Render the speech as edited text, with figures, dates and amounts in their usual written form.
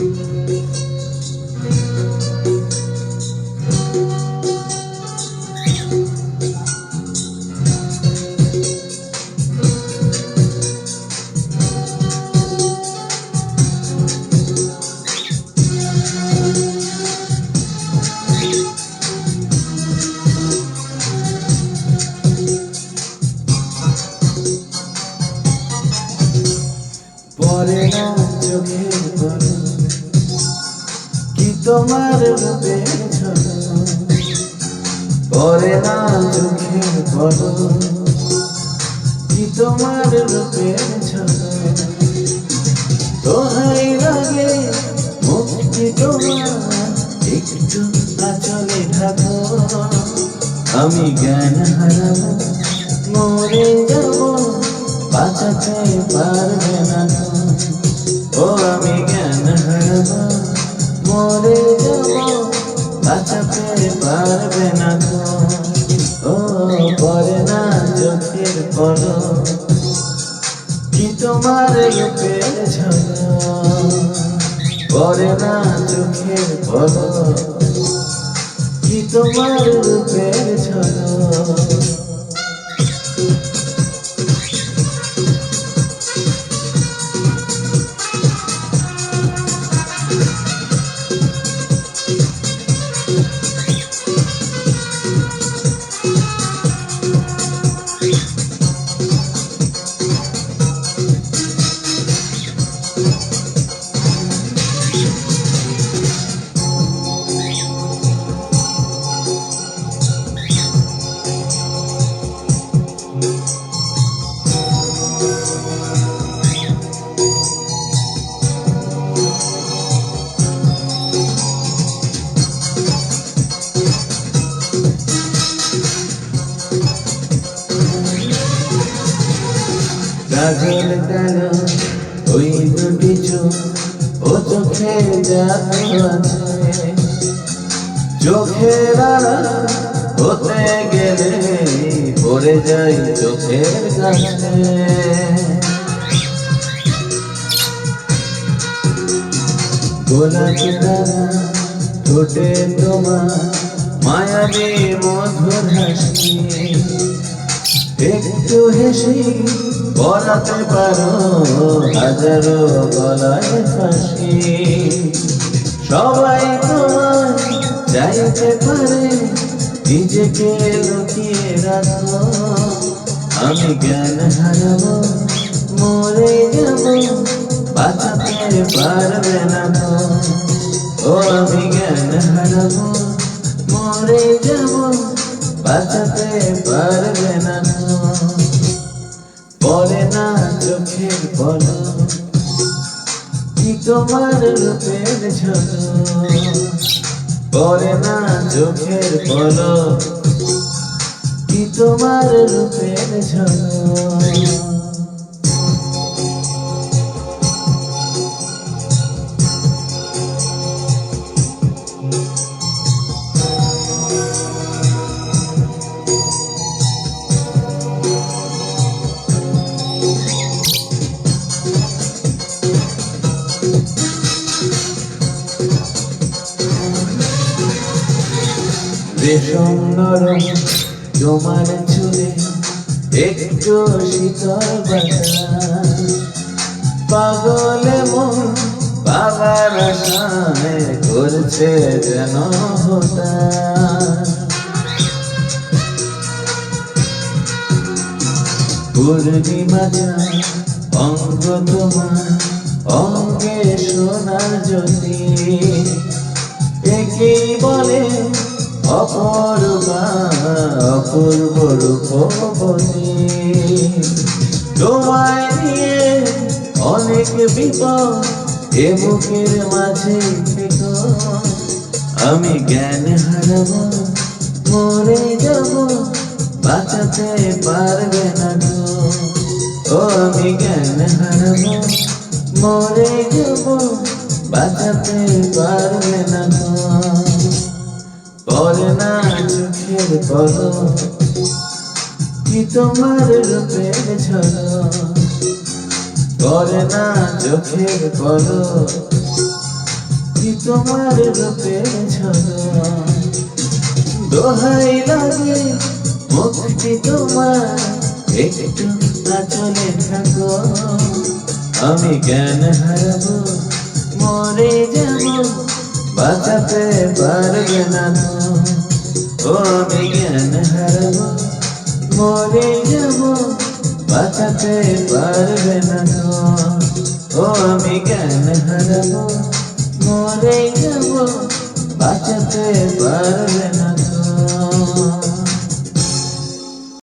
পরে না চোখের পলক কি তোমার রূপের ঝলক, পরে না চোখের পলক কি তোমার রূপের ঝলক। দোহাই লাগে মুক্তি তোমার একটু আঁচলে ঢাকো, আমি জ্ঞান হারাবো মরে যাবো বাঁচাতে পারবে না তো। ও আমি জ্ঞান হারাবো মরে যাবো বাঁচাতে পারবে না তো। ও পরে না চোখের পলক কি তোমার রূপের ঝলক, পরে না চোখের পলক কি তোমার রূপের ঝলক। কাজল কালো ওই দুটি চোখ ও চোখে জাদু আছে, চোখের আড়া হতে গেলে পড়ে যাই চোখের কাছে। গোলাপি দানা ঠোঁটে তোমার মায়াবী মধুর হাসি, একটু হেসে পরাতে পারো হাজারো গলায় ফাঁসি। সবাই তোমার চাইতে পারে নিজেকে লুকিয়ে রাখো, আমি জ্ঞান হারাবো মরে যাবো বাঁচাতে পারবে না তো। ও আমি জ্ঞান হারাবো মরে যাবো বাঁচাতে পারবে না তো। পরে না চোখের পলক কি তোমার রূপের ঝলক, পরে না চোখের পলক কি তোমার রূপের ঝলক। রেশম নরম তোমার চুলে একটু শীতল বাতাস, পাগলে মন বাবার আশায় করছে যেন হতাশ। পূর্ণিমা চাঁদ অঙ্গ তোমার অঙ্গে সোনার জ্যোতি, একেই বলে অপরূপা অপূর্ব রূপবতী। তোমায় নিয়ে অনেক বিপদ এ বুকের মাঝে থেকো, আমি জ্ঞান হারাবো মরে যাবো বাঁচাতে পারবে না তো। ও আমি জ্ঞান হারাবো মরে যাবো বাঁচাতে পারবে না তো। পরে না চোখের পলক কি তোমার রূপের ঝলক, পরে না চোখের পলক কি তোমার রূপে ঝলক দোহাই লাগে মুক্তি তোমার একটু আঁচলে থাকো আমি জ্ঞান হারাবো মরে যাব বাঁচাতে পারবে না ও আমি জ্ঞান হারাবো মরে যাব বাঁচাতে পারবে না ও আমি জ্ঞান হারাবো মরে যাব বাঁচাতে পারবে না।